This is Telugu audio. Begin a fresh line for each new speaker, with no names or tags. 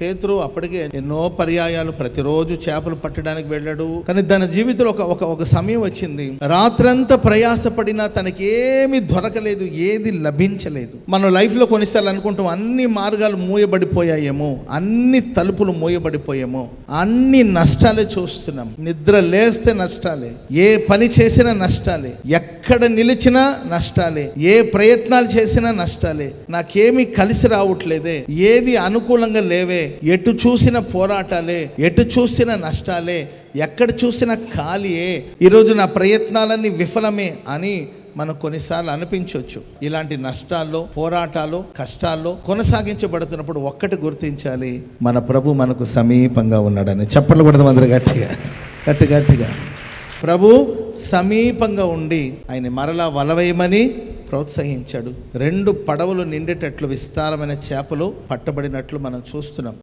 పేతురు అప్పటికే ఎన్నో పర్యాయాలు ప్రతిరోజు చేపలు పట్టడానికి వెళ్ళాడు. కానీ తన జీవితంలో ఒక సమయం వచ్చింది, రాత్రంతా ప్రయాసపడినా తనకి ఏమీ దొరకలేదు, ఏది లభించలేదు. మనం లైఫ్లో కొన్నిసార్లు అనుకుంటాం అన్ని మార్గాలు మూయబడిపోయాయేమో, అన్ని తలుపులు మూయబడిపోయామో, అన్ని నష్టాలే చూస్తున్నాం. నిద్ర లేస్తే నష్టాలే, ఏ పని చేసినా నష్టాలే, ఎక్కడ నిలిచినా నష్టాలే, ఏ ప్రయత్నాలు చేసినా నష్టాలే, నాకేమీ కలిసి రావట్లేదే, ఏది అనుకూలంగా లేవే, ఎటు చూసిన పోరాటాలే, ఎటు చూసిన నష్టాలే, ఎక్కడ చూసిన ఖాళీయే, ఈరోజు నా ప్రయత్నాలన్నీ విఫలమే అని మనకు కొన్నిసార్లు అనిపించవచ్చు. ఇలాంటి నష్టాల్లో, పోరాటాలు, కష్టాల్లో కొనసాగించబడుతున్నప్పుడు ఒక్కటి గుర్తించాలి, మన ప్రభు మనకు సమీపంగా ఉన్నాడని. చప్పట్లు కొడదాం అందరూ గట్టిగా. ప్రభు సమీపంగా ఉండి ఆయన మరలా వలవేయమని ప్రోత్సహించాడు. 2 పడవలు నిండేటట్లు విస్తారమైన చేపలు పట్టబడినట్లు మనం చూస్తున్నాం.